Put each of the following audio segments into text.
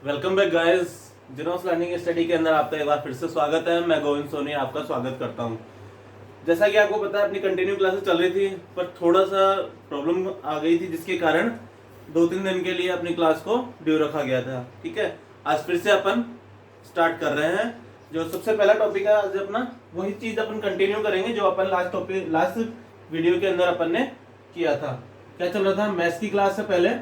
Welcome back guys. जिनोस learning study के अंदर आपका एक बार फिर से स्वागत है। मैं गोविंद सोनी आपका स्वागत करता हूं। जैसा कि आपको पता है अपनी कंटिन्यू क्लासेस चल रही थी, पर थोड़ा सा प्रॉब्लम आ गई थी जिसके कारण 2-3 दिन के लिए अपनी क्लास को ड्यू रखा गया था। ठीक है, आज फिर से अपन स्टार्ट कर रहे हैं। जो सबसे पहला टॉपिक है आज अपना, वही चीज अपन कंटिन्यू करेंगे जो अपन लास्ट वीडियो के अंदर अपन ने किया था। क्या चल रहा था? मैथ्स की क्लास से पहले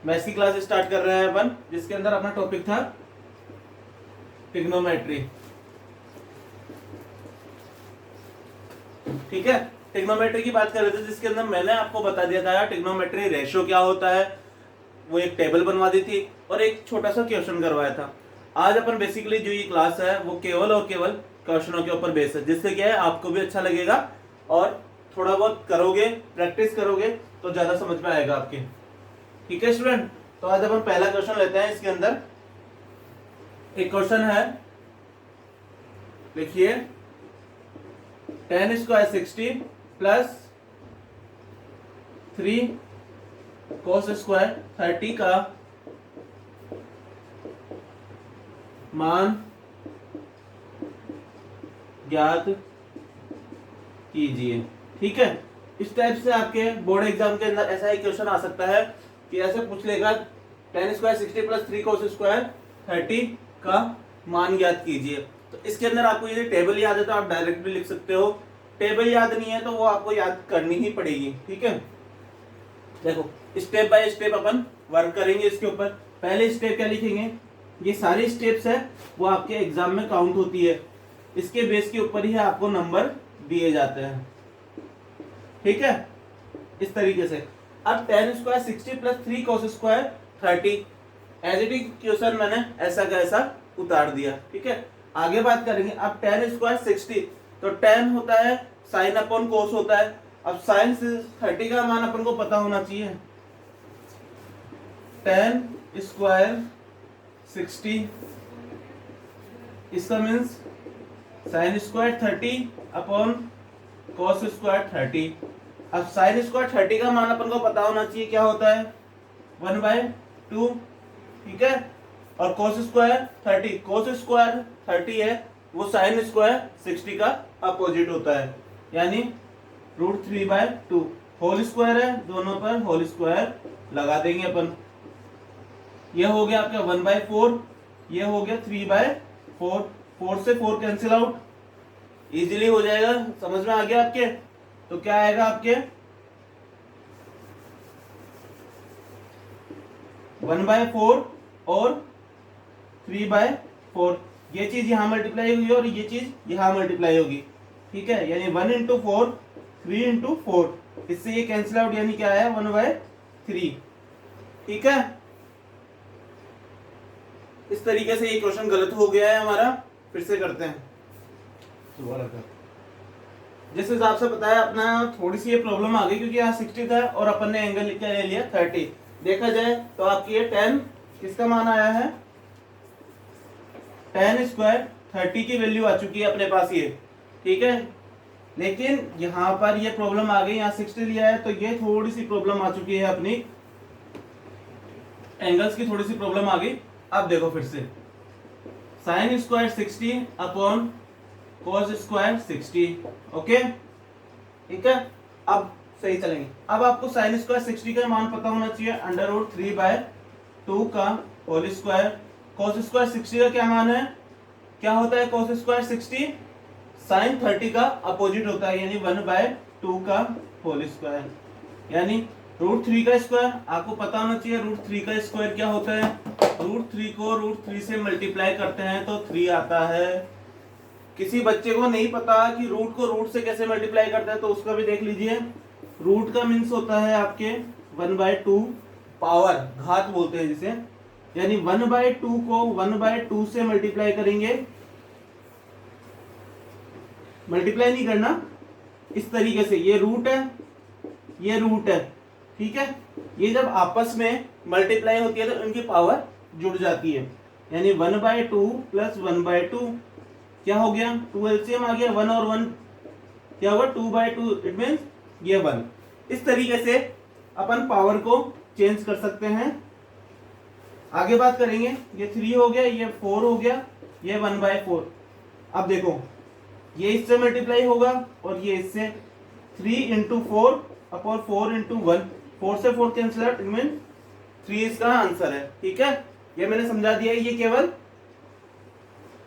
मैथ्स की क्लास स्टार्ट कर रहे हैं अपन, जिसके अंदर अपना टॉपिक था ट्रिग्नोमेट्री। ठीक है, ट्रिग्नोमेट्री की बात कर रहे थे, जिसके अंदर मैंने आपको बता दिया था ट्रिग्नोमेट्री रेशियो क्या होता है। वो एक टेबल बनवा दी थी और एक छोटा सा क्वेश्चन करवाया था। आज अपन बेसिकली जो ये क्लास है वो केवल और केवल क्वेश्चनों के ऊपर बेस है, जिससे क्या है आपको भी अच्छा लगेगा और थोड़ा बहुत करोगे, प्रैक्टिस करोगे तो ज्यादा समझ में आएगा आपके। ठीक है स्टूडेंट, तो आज अपन पहला क्वेश्चन लेते हैं। इसके अंदर एक क्वेश्चन है, लिखिए 10 स्क्वायर 60 प्लस 3 कोस स्क्वायर 30 का मान ज्ञात कीजिए। ठीक है, इस टाइप से आपके बोर्ड एग्जाम के अंदर ऐसा ही क्वेश्चन आ सकता है कि ऐसे पूछ लेगा 10 स्क्वायर 60 प्लस 3 कोस स्क्वायर 30 का मान ज्ञात कीजिए। तो इसके अंदर आपको ये टेबल याद है तो आप डायरेक्ट भी लिख सकते हो, टेबल याद नहीं है तो वो आपको याद करनी ही पड़ेगी। ठीक है, देखो step by step upon work करेंगे इसके ऊपर। पहले स्टेप क्या लिखेंगे, ये सारी स्टेप्स है वो आपके एग्जाम में काउंट होती है, इसके बेस के ऊपर ही आपको नंबर दिए जाते हैं। ठीक है, इस तरीके से। अब 10 square 60 plus 3 cos square 30 as it is question मैंने ऐसा का ऐसा उतार दिया। ठीक है, आगे बात करेंगे। अब 10 स्क्वायर 60 तो 10 होता है साइन अपॉन कोस होता है। अब साइन 30 का मान अपन को पता होना चाहिए। 10 स्क्वायर 60 इसका मीन्स साइन स्क्वायर 30 अपॉन कोस स्क्वायर 30। अब साइन स्क्वायर 30 का मान अपन को पता होना चाहिए क्या होता है, 1/2। ठीक है, और कोस स्क्वायर 30 है वो साइन स्क्वायर 60 का अपोजिट होता है, यानी √3/2। होल स्क्वायर है, दोनों पर होल स्क्वायर लगा देंगे अपन। ये हो गया आपका 1/4, ये हो गया 3/4। 4 से 4 कैंसिल आउट, इजीली हो जाएगा। समझ में आ गया आपके? तो क्या आएगा आपके 1/4 और 3/4। ये चीज यहां मल्टीप्लाई होगी और ये चीज यहां मल्टीप्लाई होगी। ठीक है, यानी 1 × 4 3 × 4, इससे ये कैंसिल आउट, यानी क्या है 1/3। ठीक है, इस तरीके से ये क्वेश्चन गलत हो गया है हमारा। फिर से करते हैं दोबारा कर। जिस हिसाब से बताया अपना थोड़ी सी ये प्रॉब्लम आ गई, क्योंकि यहाँ 60 था और अपन ने एंगल क्या ले लिया 30। देखा जाए तो आपकी ये 10 किसका मान आया है, 10 स्क्वायर 30 की वैल्यू आ चुकी है अपने पास ये। ठीक है, लेकिन यहाँ पर ये प्रॉब्लम आ गई, यहाँ 60 लिया है तो ये थोड़ी सी प्रॉब्लम आ चुकी है, अपनी एंगल्स की थोड़ी सी प्रॉब्लम आ गई। अब देखो फिर से sine square 60 upon cos square 60। Okay, ठीक है, अब सही चलेंगे। अब आपको साइन स्क्वायर 60 का मान पता होना चाहिए, √3/2 का होल स्क्वायर। कोस स्क्वायर 60 का क्या मान है, क्या होता है कोस स्क्वायर 60 साइन 30 का अपोजिट होता है, यानी 1/2 का होल स्क्वायर, यानी √3 का स्क्वायर। आपको पता होना चाहिए √3 का स्क्वायर क्या होता है। √3 को √3 से मल्टीप्लाई करते हैं तो 3 आता है। किसी बच्चे को नहीं पता कि रूट को रूट से कैसे मल्टीप्लाई करते हैं तो उसका भी देख लीजिए। रूट का मीन्स होता है आपके 1/2, पावर घात बोलते हैं जिसे, यानी 1/2 को 1/2 से मल्टीप्लाई करेंगे। मल्टीप्लाई नहीं करना, इस तरीके से, ये रूट है ये रूट है। ठीक है, ये जब आपस में मल्टीप्लाई होती है तो इनकी पावर जुड़ जाती है, यानी 1/2 प्लस 1/2 क्या हो गया, 2 एलसीएम आ गया, 1 और 1 क्या होगा 2/2, इट मीन्स ये 1। इस तरीके से अपन पावर को चेंज कर सकते हैं। आगे बात करेंगे, ये 3 हो गया, ये 4 हो गया, ये 1/4। अब देखो ये इससे मल्टीप्लाई होगा और ये इससे 3 इंटू 4 अपॉन 4 इंटू 1, 4 से 4 कैंसिल आउट, इट मीन 3 इसका आंसर है। ठीक है, ये मैंने समझा दिया है, ये केवल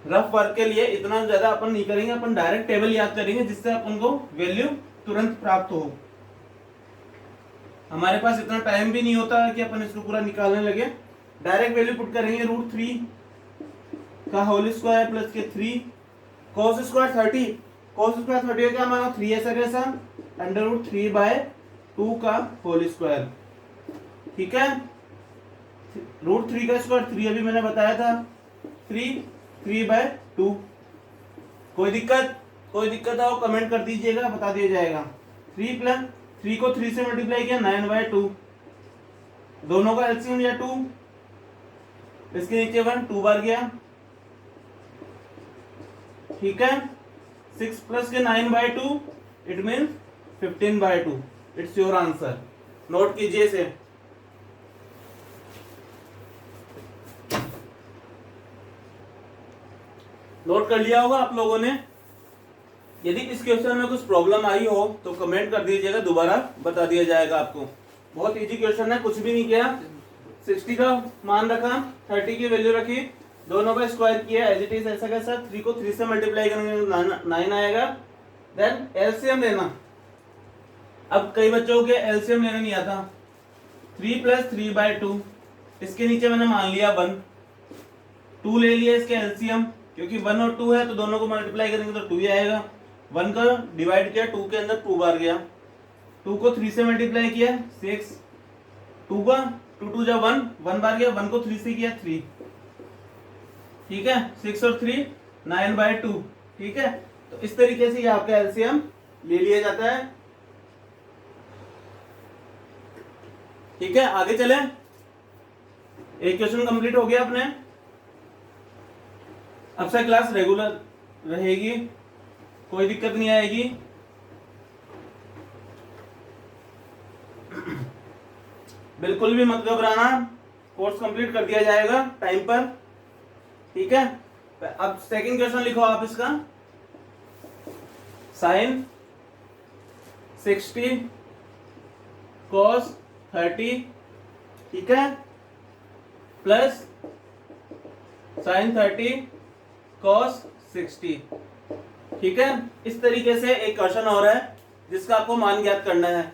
रफ वर्क के लिए, इतना ज्यादा अपन नहीं करेंगे, अपन डायरेक्ट टेबल याद करेंगे जिससे अपन को वैल्यू तुरंत प्राप्त हो। हमारे पास इतना टाइम भी नहीं होता है कि अपन इसको पूरा निकालने लगे, डायरेक्ट वैल्यू पुट करेंगे। √3 का होल स्क्वायर प्लस के 3 cos स्क्वायर 30, cos स्क्वायर 30 क्या माना, 3 ऐसा कैसा, √3/2 का होल स्क्वायर। ठीक है, √3 का स्क्वायर 3 अभी मैंने बताया था, 3/2। कोई दिक्कत है वो कमेंट कर दीजिएगा, बता दिया जाएगा। 3 प्लस 3 को 3 से मल्टीप्लाई किया 9/2, दोनों का एलसीएम या 2, इसके नीचे 1 2 बार गया। ठीक है, 6 प्लस के 9/2 it means 15/2, it's your answer. Note कीजिए इसे। नोट कर लिया होगा आप लोगों ने। यदि इस क्वेश्चन में कुछ प्रॉब्लम आई हो तो कमेंट कर दीजिएगा, दोबारा बता दिया जाएगा आपको। बहुत इजी क्वेश्चन है, कुछ भी नहीं किया। 60 का मान रखा, 30 की वैल्यू रखी, दोनों का स्क्वायर किया एज इट इज ऐसा कैसा, 3 को 3 से मल्टीप्लाई करेंगे 9 आएगा। देन एलसीएम लेना। अब कई बच्चों के एलसीएम लेना नहीं आता। 3 प्लस 3/2, इसके नीचे मैंने मान लिया 1, 2 ले लिया इसके एलसीएम, क्योंकि 1 और 2 है तो दोनों को मल्टीप्लाई करेंगे तो 2 ही आएगा। 1 का डिवाइड किया 2 के अंदर 2 बार गया, 2 को 3 से मल्टीप्लाई किया 6, 2 का 2 2 जा 1, 1 बार गया, 1 को 3 से किया 3। ठीक है, 6 और 3 9/2। ठीक है, तो इस तरीके से ये आपका एलसीएम ले लिया जाता है। ठीक है, आगे चले। एक क्वेश्चन कंप्लीट हो गया अपने। अब से क्लास रेगुलर रहेगी, कोई दिक्कत नहीं आएगी। बिल्कुल भी मत घबराना, कोर्स कंप्लीट कर दिया जाएगा टाइम पर। ठीक है, अब सेकंड क्वेश्चन लिखो आप इसका। sin 60 cos 30, ठीक है, प्लस sin 30 cos 60। ठीक है, इस तरीके से एक क्वेश्चन और है जिसका आपको मान ज्ञात करना है।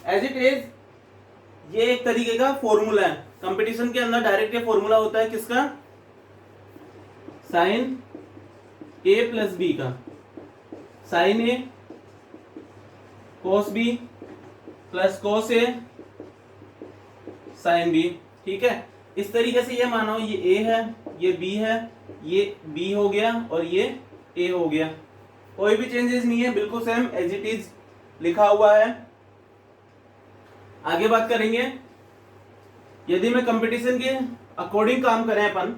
एज इट इज ये एक तरीके का फॉर्मूला है, कंपटीशन के अंदर डायरेक्ट ये फॉर्मूला होता है किसका, साइन a प्लस बी का, sine a cos b plus cos a sine b। ठीक है, इस तरीके से ये मानो ये a है, ये b है, ये b हो गया और ये a हो गया। कोई भी चेंजेस नहीं है, बिल्कुल सेम एज इट इज लिखा हुआ है। आगे बात करेंगे, यदि मैं कंपटीशन के अकॉर्डिंग काम करें अपन,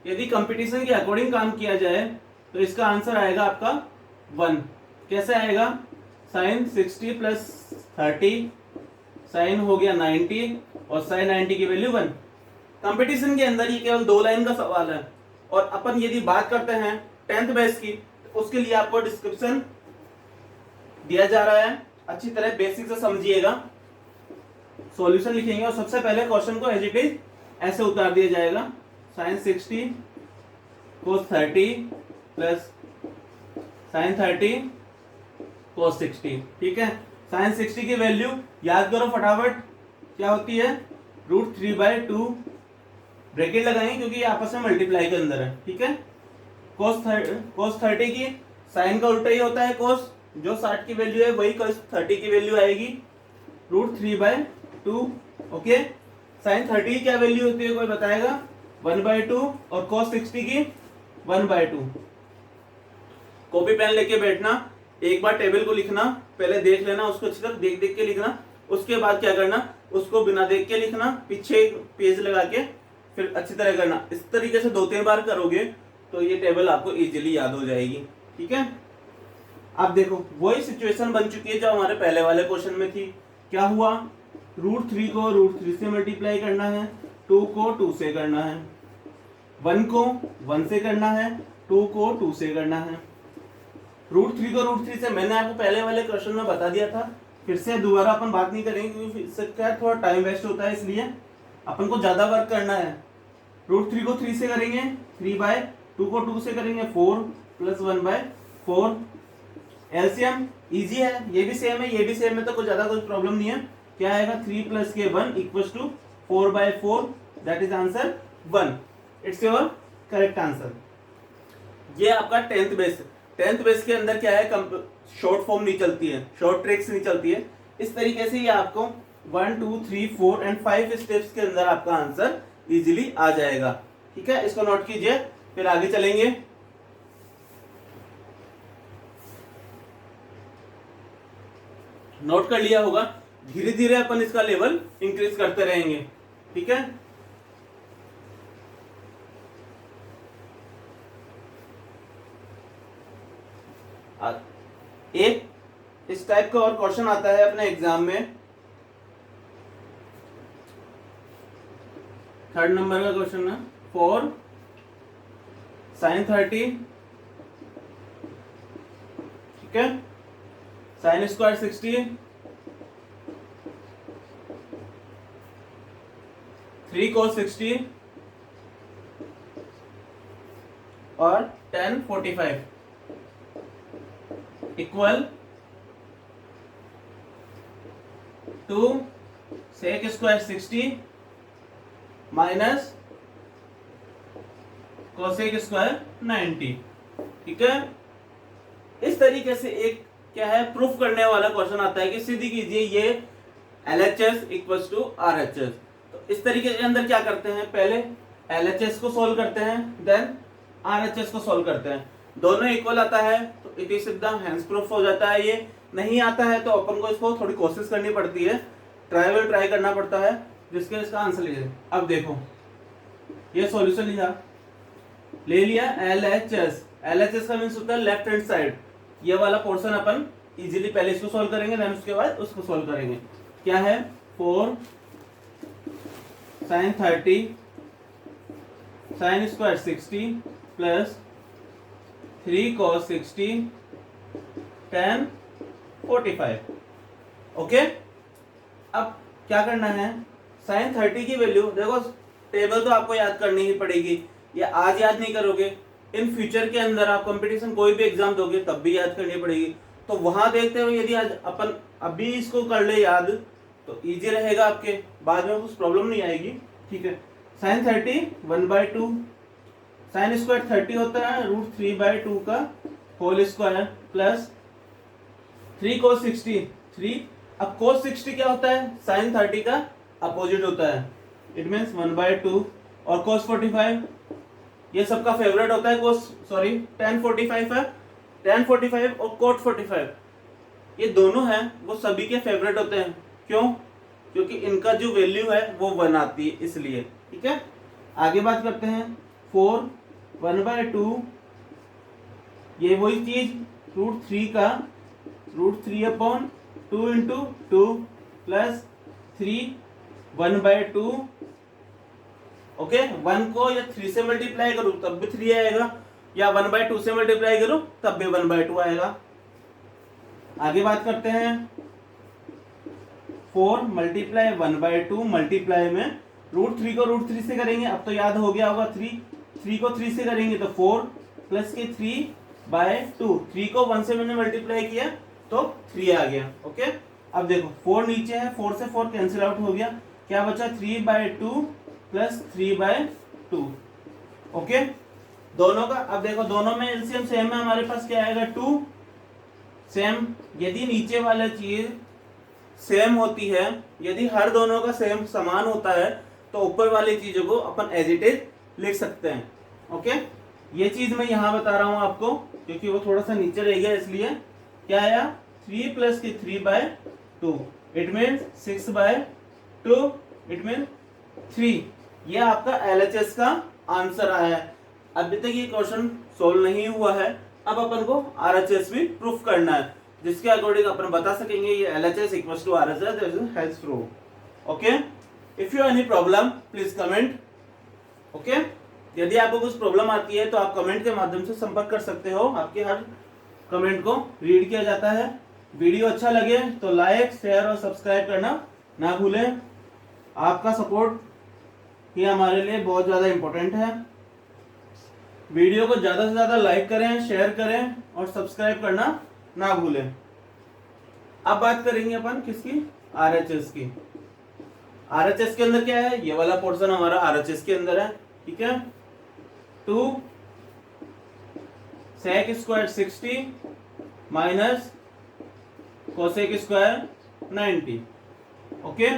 यदि कंपटीशन के अकॉर्डिंग काम किया जाए तो इसका आंसर आएगा आपका 1। कैसे आएगा, साइन 60 प्लस 30, साइन हो गया 90 और साइन 90 की वैल्यू 1। कंपटीशन के अंदर ये केवल 2 लाइन का सवाल है, और अपन यदि बात करते हैं 10th बैच की तो उसके लिए आपको डिस्क्रिप्शन दिया जा रहा है, अच्छी तरह बेसिक से समझिएगा। सॉल्यूशन लिखेंगे और सबसे पहले क्वेश्चन को एज इट इज ऐसे उतार दिया जाएगा, sine 60 cos 30 plus sine 30 cos 60। ठीक है, साइन 60 की वैल्यू याद करो फटाफट, क्या होती है, √3/2, ब्रैकेट लगाएंगे क्योंकि ये आपस में मल्टीप्लाई के अंदर है। ठीक है, cos 30 की साइन का उल्टा ही होता है cos, जो 60 की वैल्यू है वही cos 30 की वैल्यू आएगी, √3/2। ओके, साइन 30 की क्या वैल्यू होती है कोई बताएगा, 1/2, और cos 60 की 1/2। कॉपी पेन लेके बैठना, एक बार टेबल को लिखना, पहले देख लेना उसको अच्छी तरह, देख देख के लिखना, उसके बाद क्या करना, उसको बिना देख के लिखना, पीछे एक पेज लगा के फिर अच्छी तरह करना। इस तरीके से 2-3 बार करोगे तो ये टेबल आपको इजीली याद हो जाएगी। ठीक है, अब देखो वही सिचुएशन बन चुकी है जो हमारे पहले वाले क्वेश्चन में थी। क्या हुआ, √3 को √3 से मल्टीप्लाई करना है, 2 को 2 से करना है, 1 को 1 से करना है, 2 को 2 से करना है। √3 को √3 से मैंने आपको पहले वाले क्वेश्चन में बता दिया था, फिर से दोबारा अपन बात नहीं करेंगे क्योंकि इससे क्या थोड़ा टाइम वेस्ट होता है, इसलिए अपन को ज्यादा वर्क करना है। √3 को 3 से करेंगे 3/2 को 2 से करेंगे 4 + 1/4। एलसीएम इजी है, ये भी सेम है, ये भी सेम है, तो कुछ ज्यादा कुछ प्रॉब्लम नहीं है। क्या आएगा 3 + k1 = 4/4, that is answer 1। It's your correct answer. ये आपका 10th बेस। 10th बेस के अंदर क्या है, शॉर्ट फॉर्म नहीं चलती है, शॉर्ट ट्रिक्स नहीं चलती है। इस तरीके से ये आपको 1 2 3 4 एंड 5 स्टेप्स के अंदर आपका आंसर इजीली आ जाएगा। ठीक है, इसको नोट कीजिए, फिर आगे चलेंगे। नोट कर लिया होगा, धीरे धीरे अपन इसका लेवल इंक्रीज करते रहेंगे। ठीक है, एक इस टाइप का और क्वेश्चन आता है अपने एग्जाम में, 3rd नंबर का क्वेश्चन है। 4 sin 30, ठीक है, sin स्क्वायर 60, 3 cos 60 और tan 45 equal 2 sec square 60 minus cosec square 90। ठीक है, इस तरीके से एक क्या है प्रूफ करने वाला क्वेश्चन आता है कि सीधी कीजिए ये LHS = RHS। तो इस तरीके के अंदर क्या करते हैं, पहले LHS को सॉल्व करते हैं, देन RHS को सॉल्व करते हैं। दोनों इक्वल आता है तो इट इज एकदम हैंड्स प्रूफ हो जाता है। ये नहीं आता है तो अपन को इसको थोड़ी कोशिश करनी पड़ती है, ट्राई करना पड़ता है, जिसके इसका आंसर लीजिए। अब देखो ये सॉल्यूशन ले लिया LHS का मीन्स होता है लेफ्ट हैंड साइड। ये वाला पोर्शन अपन इजीली पहले इसको सॉल्व करेंगे, देन उसके बाद उसको सॉल्व करेंगे। क्या है 4 sin 30 sin square 60 plus 3 cos 60 tan 45। Okay, अब क्या करना है, sin 30 की वैल्यू देखो, टेबल तो आपको याद करनी ही पड़ेगी, ये आज याद नहीं करोगे, इन फ्यूचर के अंदर आप कंपटीशन कोई भी एग्जाम दोगे तब भी याद करनी पड़ेगी। तो वहां देखते हुए यदि आज अपन अभी इसको कर ले याद तो इजी रहेगा, आपके बाद में कुछ प्रॉब्लम नहीं आएगी। ठीक है, sin 30 1/2, sin स्क्वायर 30 होता है √3/2 का होल स्क्वायर प्लस 3 cos 60 3। अब cos 60 क्या होता है, sin 30 का अपोजिट होता है, इट मीन्स 1/2। और cos 45 ये सबका फेवरेट होता है, tan 45 है, tan 45 और cot 45 ये दोनों हैं वो सभी के फेवरेट होते हैं। क्यों? क्योंकि इनका जो वैल्यू है वो 1 आती है, इसलिए। ठीक है, आगे बात करते हैं। 4 1/2 ये वही चीज √3 का √3/2 × 2 प्लस 3 1/2। ओके, 1 को या 3 से मल्टीप्लाई करूं तब भी 3 आएगा, या 1/2 से मल्टीप्लाई करूं तब भी 1/2 आएगा। आगे बात करते हैं। 4 × 1/2 मल्टीप्लाई में √3 को √3 से करेंगे, अब तो याद हो गया होगा 3 को 3 से करेंगे तो 4 प्लस के 3/2। 3 को 1 से मैंने मल्टीप्लाई किया तो 3 आ गया। ओके, अब देखो 4 नीचे है, 4 से 4 कैंसिल आउट हो गया, क्या बचा 3/2 प्लस 3/2। ओके, दोनों का अब देखो दोनों में एलसीएम सेम है, हमारे पास क्या आएगा 2 सेम। यदि नीचे वाला चीज सेम होती है, यदि हर दोनों का सेम समान होता है तो ऊपर वाली चीजों को अपन एज इट इज लिख सकते हैं। ओके, ये चीज मैं यहां बता रहा हूं आपको क्योंकि वो थोड़ा सा नीचे रह गया, इसलिए क्या आया 3 प्लस के 3/2 इट मीन्स 6/2 इट मीन 3। ये आपका LHS का आंसर आया है। अभी तक ये क्वेश्चन सोल्व नहीं हुआ है, अब अपन को RHS भी प्रूफ करना है, जिसके अकॉर्डिंग अपन बता सकेंगे ये LHS = RHS has prove. Okay, if you any problem please comment. Okay, यदि आपको कुछ प्रॉब्लम आती है तो आप कमेंट के माध्यम से संपर्क कर सकते हो, आपके हर कमेंट को रीड किया जाता है। वीडियो अच्छा लगे तो लाइक, शेयर और सब्सक्राइब करना ना भूलें। आपका सपोर्ट ये हमारे लिए बहुत ज़्यादा इम्पोर्टेंट है। वीडियो को ज़्यादा से ज़्यादा लाइक करें, शेयर करें और सब्सक्राइब करना ना भूलें। अब बात करेंगे अपन किसकी, RHS की। RHS के अंदर क्या है, ये वाला पोर्शन हमारा RHS के अंदर है, ठीक है। 2 sec square 60 minus cosec square 90। Okay,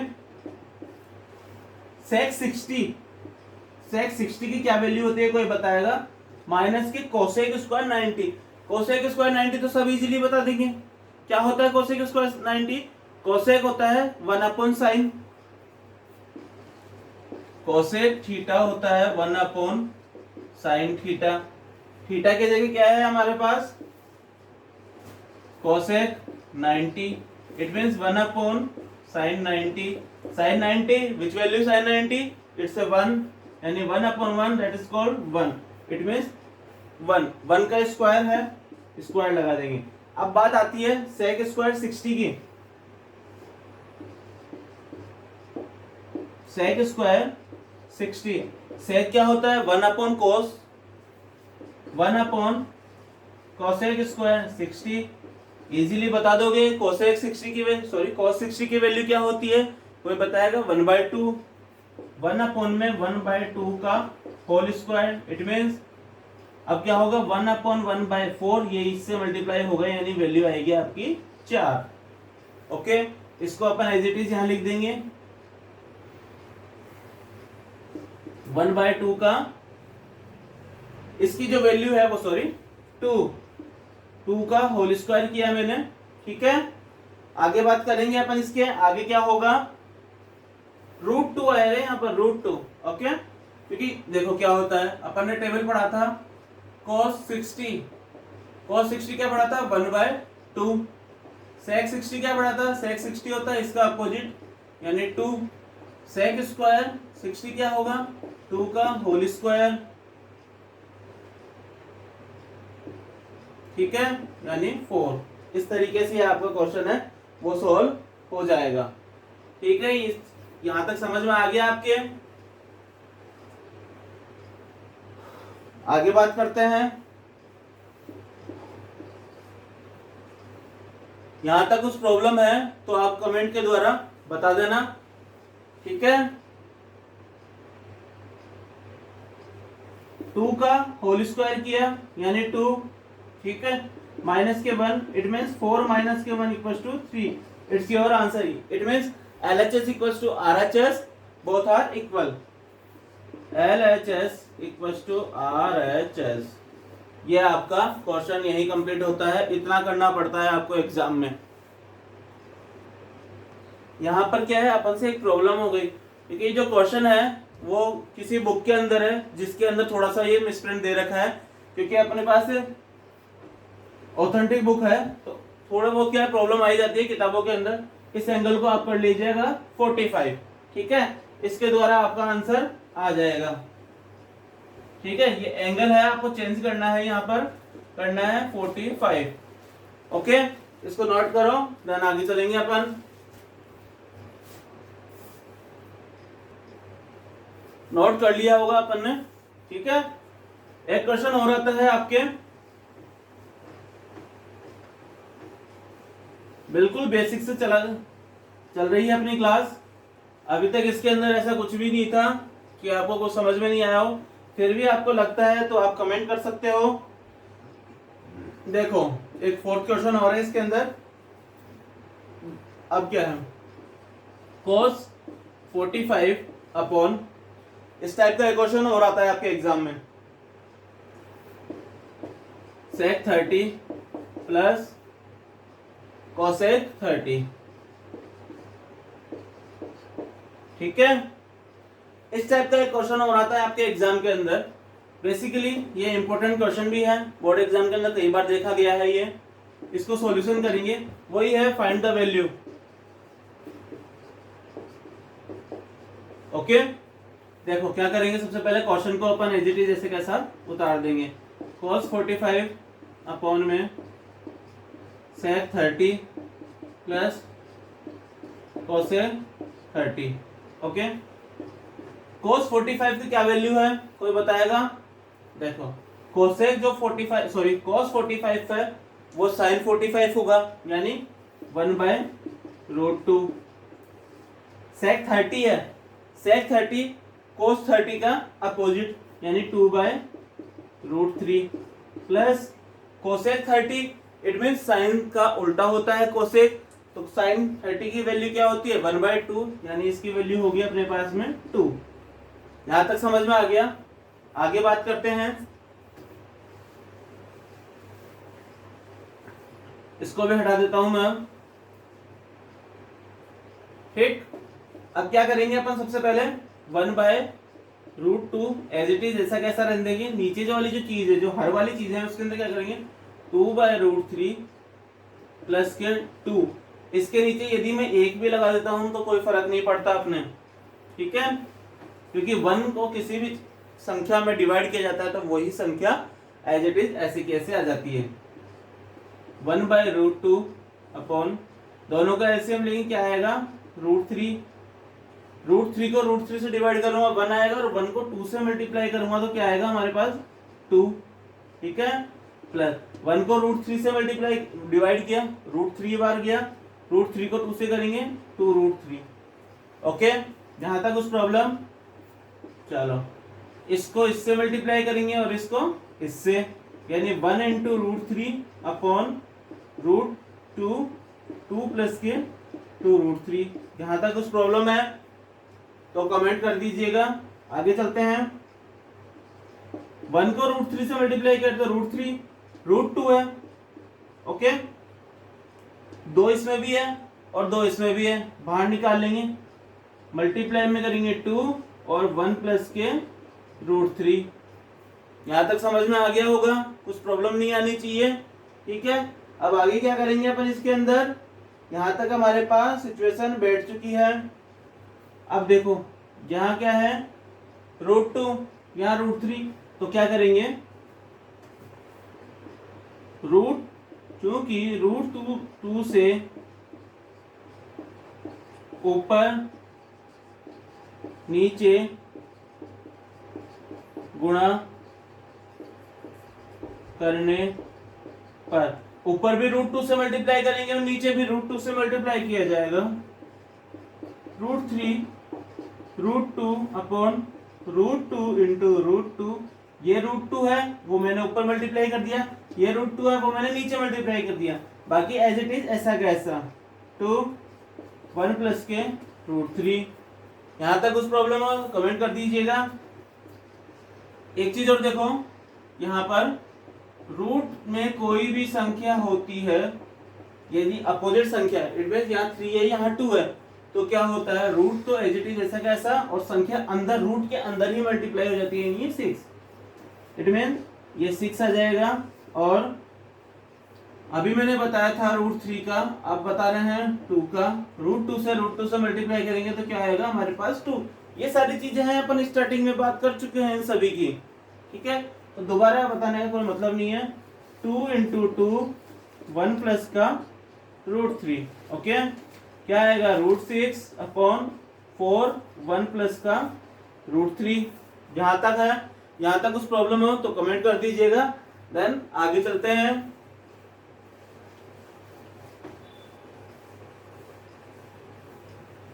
sec 60 की क्या वैल्यू होती है कोई बताएगा? माइनस की कोसेक स्क्वायर 90। कोसेक स्क्वायर 90 तो सब इजीली बता देंगे। क्या होता है कोसेक स्क्वायर 90? कोसेक होता है 1 अपॉन साइन। कोसेक थीटा होता है 1 अपॉन साइन थीटा। थीटा की जगह क्या है हमारे पास? Cosec 90। It means 1 upon sine 90। Sine 90 which value sine 90? It's 1, यानी 1 upon 1 that is called 1। It means 1 का स्क्वायर है, स्क्वायर लगा देंगे। अब बात आती है सेक स्क्वायर 60 की। सेक स्क्वायर 60, सेक क्या होता है? 1 अपॉन कोस, 1 अपॉन कोसेक स्क्वायर 60। इजीली बता दोगे कोसेक 60 की कोस 60 की वैल्यू क्या होती है? कोई बताएगा? 1/2। 1 अपॉन में 1/2 का होल स्क्वायर। इट मींस अब क्या होगा? 1 अपॉन 1/4, ये इससे मल्टीप्लाई होगा, यानी वैल्यू आएगी आपकी 4। ओके, इसको अपन एज इट इज यहां लिख देंगे। 1/2 का इसकी जो वैल्यू है वो 2 का होल स्क्वायर किया मैंने, ठीक है। आगे बात करेंगे अपन इसके आगे क्या होगा? √2 आएगा यहाँ पर, √2। ओके, क्योंकि देखो क्या होता है, अपन ने टेबल पढ़ा था cos 60 क्या पढ़ा था? 1/2। sec 60 क्या पढ़ा था? sec 60 होता है इसका अपोजिट, यानी 2। sec स्क्वायर 60 क्या होगा? 2 का होल स्क्वायर, ठीक है, यानी 4। इस तरीके से आपका क्वेश्चन है वो सोल्व हो जाएगा, ठीक है। यहां तक समझ में आ गया आपके? आगे बात करते हैं। यहां तक कुछ प्रॉब्लम है तो आप कमेंट के द्वारा बता देना, ठीक है। 2 का होल स्क्वायर किया यानी 2, ठीक है, माइनस के 1, इट मींस 4 माइनस के 1 equals to 3। It's your answer. It means LHS equals to RHS, both are equal. LHS equals to RHS। ये आपका क्वेश्चन यही कंप्लीट होता है। इतना करना पड़ता है आपको एग्जाम में। यहाँ पर क्या है, अपन से एक प्रॉब्लम हो गई, क्योंकि जो क्वेश्चन है वो किसी बुक के अंदर है जिसके अंदर थोड़ा सा ये मिसप्रिंट दे रखा है, क्योंकि अपने पास ऑथेंटिक बुक है तो थोड़ा बहुत क्या प्रॉब्लम आई जाती है किताबों के अंदर। इस एंगल को आप कर लीजिएगा 45, ठीक है। इसके द्वारा आपका आंसर आ जाएगा, ठीक है। ये एंगल है, आपको चेंज करना है, यहाँ पर करना है 45। ओके, इसको नोट करो, देन आगे चलेंगे अपन। नोट कर लिया होगा अपन ने, ठीक है। एक क्वेश्चन और आता है आपके, बिल्कुल बेसिक से चल रही है अपनी क्लास। अभी तक इसके अंदर ऐसा कुछ भी नहीं था कि आपको कुछ समझ में नहीं आया हो। फिर भी आपको लगता है तो आप कमेंट कर सकते हो। देखो, एक 4th क्वेश्चन और है इसके अंदर। अब क्या है, cos 45 अपॉन, इस टाइप का एक क्वेश्चन और आता है आपके एग्जाम में, sec 30 प्लस cosec 30, ठीक है। इस टाइप का एक क्वेश्चन और आता है आपके एग्जाम के अंदर। बेसिकली ये इंपॉर्टेंट क्वेश्चन भी है, बोर्ड एग्जाम के अंदर कई बार देखा गया है ये। इसको सॉल्यूशन करेंगे, वही है फाइंड द वैल्यू। ओके, देखो क्या करेंगे, सबसे पहले क्वेश्चन को अपन एज इट इज जैसे कैसा उतार देंगे। cos 45 अपॉन में sec 30 plus cosec 30। Okay, cos 45 की क्या वैल्यू है, कोई बताएगा? देखो cosec जो 45 सॉरी cos 45 है वो sin 45 होगा, यानी 1/√2। sec 30 है, sec 30 cos 30 का अपोजिट यानी 2/√3 plus cosec 30 it mean sin का उल्टा होता है cosec, तो sin 30 की वैल्यू क्या होती है 1/2, यानी इसकी वैल्यू होगी अपने पास में 2। यहां तक समझ में आ गया? आगे बात करते हैं, इसको भी हटा देता हूं मैं। ठीक, अब क्या करेंगे अपन, सबसे पहले 1/√2 एज इट इज ऐसा कैसा रहने देंगे, नीचे जो वाली जो चीज है, जो हर वाली चीज है उसके अंदर क्या करेंगे 2/√3 प्लस के 2। इसके नीचे यदि मैं 1 भी लगा देता हूं तो कोई फर्क नहीं पड़ता अपने, ठीक है, क्योंकि 1 को किसी भी संख्या में डिवाइड किया जाता है तो वही संख्या एज इट इज ऐसे कैसे आ जाती है। 1/√2 अपॉन दोनों का एलसीएम लेंगे, क्या आएगा √3। √3 को √3 से डिवाइड करूंगा 1 आएगा, और 1 को 2 से मल्टीप्लाई करूंगा तो क्या आएगा हमारे पास 2। ठीक है, प्लस 1 को √3 से मल्टीप्लाई डिवाइड किया √3 बार गया, √3 को 2 से करेंगे 2√3। ओके, जहां तक उस प्रॉब्लम। चलो इसको इससे मल्टीप्लाई करेंगे और इसको इससे, यानी 1 इंटू √3 अपॉन √2 2 प्लस के 2√3। यहां तक उस प्रॉब्लम है तो कमेंट कर दीजिएगा। आगे चलते हैं, 1 को √3 से मल्टीप्लाई करते तो √3 √2 है। ओके, 2 इसमें भी है और 2 इसमें भी है, बाहर निकाल लेंगे, मल्टीप्लाई में करेंगे 2 और 1 प्लस के √3। यहां तक समझ में आ गया होगा, कुछ प्रॉब्लम नहीं आनी चाहिए। ठीक है, अब आगे क्या करेंगे अपन इसके अंदर, यहां तक हमारे पास सिचुएशन बैठ चुकी है। अब देखो यहाँ क्या है √2, यहाँ √3, तो क्या करेंगे चूंकि √2 से ऊपर नीचे गुणा करने पर, ऊपर भी √2 से मल्टीप्लाई करेंगे और नीचे भी √2 से मल्टीप्लाई किया जाएगा, √3 √2 अपॉन √2 इंटू √2। ये √2 है वो मैंने ऊपर मल्टीप्लाई कर दिया, ये √2 है वो मैंने नीचे मल्टीप्लाई कर दिया, बाकी एज इट इज ऐसा कैसा 2 1 प्लस के √3। यहां तक उस प्रॉब्लम हो कमेंट कर दीजिएगा। एक चीज और देखो, यहाँ पर रूट में कोई भी संख्या होती है, यदि अपोजिट संख्या है, इट मींस यहाँ 3 है यहाँ 2 है, तो क्या होता है रूट तो एज इट इज ऐसा कैसा, और संख्या अंदर रूट के अंदर ही मल्टीप्लाई हो जाती है, ये 6, इट मीन ये 6 आ जाएगा। और अभी मैंने बताया था √3 का, आप बता रहे हैं 2 का, √2 से मल्टीप्लाई करेंगे तो क्या आएगा हमारे पास 2। ये सारी चीजें हैं अपन स्टार्टिंग में बात कर चुके हैं इन सभी की। ठीक है, तो दोबारा बताने का कोई मतलब नहीं है। 2 इंटू 2 1 प्लस का √3। ओके, क्या आएगा √6 अपॉन 4 1 प्लस का √3। जहां तक है, यहां तक उस प्रॉब्लम हो तो कमेंट कर दीजिएगा। देन आगे चलते हैं।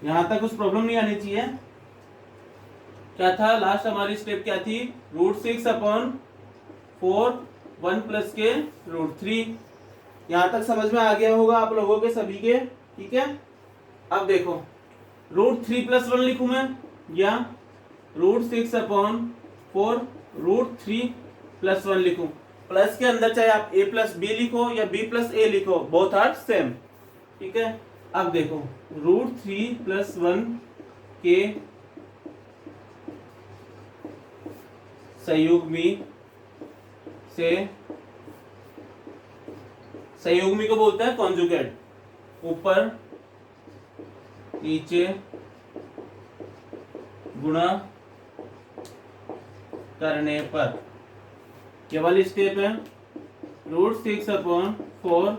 यहां तक उस प्रॉब्लम नहीं आनी चाहिए। क्या था लास्ट हमारी स्टेप क्या थी, √6 अपॉन 4 1 प्लस के √3। यहां तक समझ में आ गया होगा आप लोगों के सभी के। ठीक है, अब देखो √3 प्लस 1 लिखूं मैं, या √6 अपॉन 4 √3 प्लस 1 लिखूं। प्लस के अंदर चाहे आप a प्लस बी लिखो या b प्लस a लिखो, बोथ आर सेम। ठीक है, अब देखो √3 प्लस 1 के संयुग्मी से, संयुग्मी को बोलते हैं कॉन्जुगेट, ऊपर नीचे गुणा करने पर केवल स्टेप है √6/4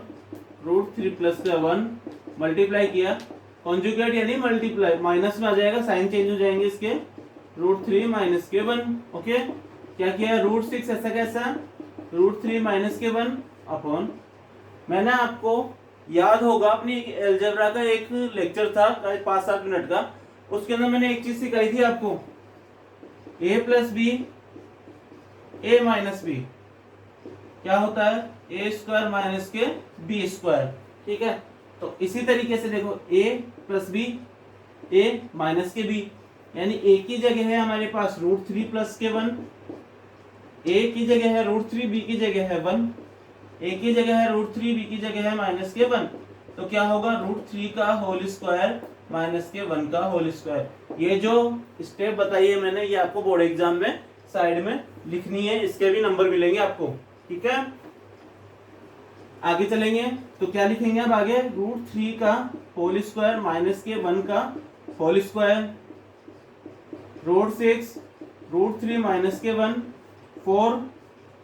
√3 प्लस का 1 मल्टीप्लाई किया, कॉन्जुगेट यानी मल्टीप्लाई, माइनस में आ जाएगा, साइन चेंज हो जाएंगे इसके, √3 माइनस के 1। ओके, क्या किया, √6 ऐसा कैसा, √3 माइनस के 1 अपॉन, मैंने आपको याद होगा अपनी एलजेब्रा का एक लेक्चर था 5-7 मिनट का, उसके अंदर मैंने एक चीज सिखाई थी आपको, a plus b a minus b क्या होता है, a² माइनस के b²। ठीक है, तो इसी तरीके से देखो a plus b a minus के b, यानी a की जगह है हमारे पास √3 प्लस के 1, a की जगह है √3, b की जगह है 1, a की जगह है √3, b की जगह है माइनस के 1, तो क्या होगा √3 का होल स्क्वायर माइनस के 1 का होल स्क्वायर। ये जो स्टेप बताई है मैंने, ये आपको बोर्ड एग्जाम में साइड में लिखनी है, इसके भी नंबर मिलेंगे आपको। ठीक है, आगे चलेंगे तो क्या लिखेंगे अब आगे, √3 का होल स्क्वायर माइनस के 1 का होल स्क्वायर, √6 √3 माइनस के 1 4,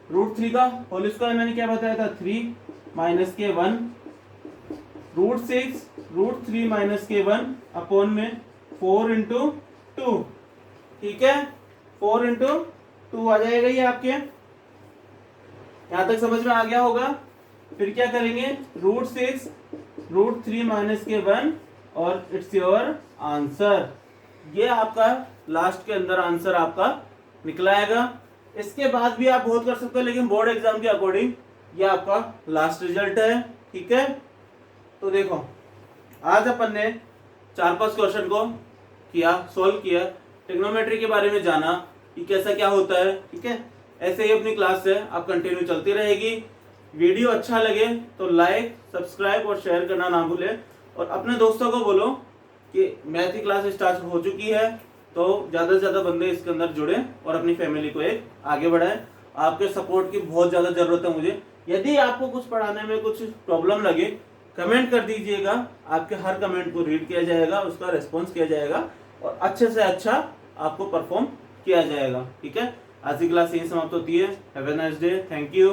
√3 का होल स्क्वायर मैंने क्या बताया था, 3 माइनस के 1, √6 √3 माइनस के 1 अपॉन में 4 इंटू 2। ठीक है, 4 इंटू 2 आ जाएगा ये आपके, यहां तक समझ में आ गया होगा। फिर क्या करेंगे, √6 √3 माइनस के 1 और इट्स योर आंसर। ये आपका लास्ट के अंदर आंसर आपका निकला आएगा। इसके बाद भी आप बहुत कर सकते हो, लेकिन बोर्ड एग्जाम के अकॉर्डिंग ये आपका लास्ट रिजल्ट है। ठीक है, तो देखो आज अपन ने 4-5 क्वेश्चन को किया, सोल्व किया, ट्रिग्नोमेट्री के बारे में जाना कि कैसा क्या होता है। ठीक है, ऐसे ही अपनी क्लास है आप कंटिन्यू चलती रहेगी। वीडियो अच्छा लगे तो लाइक सब्सक्राइब और शेयर करना ना भूलें, और अपने दोस्तों को बोलो कि मैथ की क्लास स्टार्ट हो चुकी है, तो ज़्यादा से ज़्यादा बंदे इसके अंदर जुड़े और अपनी फैमिली को एक आगे बढ़ाएं। आपके सपोर्ट की बहुत ज़्यादा ज़रूरत है मुझे। यदि आपको कुछ पढ़ाने में कुछ प्रॉब्लम लगे, कमेंट कर दीजिएगा, आपके हर कमेंट को रीड किया जाएगा, उसका रिस्पॉन्स किया जाएगा और अच्छे से अच्छा आपको परफॉर्म किया जाएगा। ठीक है, आज की क्लास यही समाप्त होती है। Have a nice day, thank you.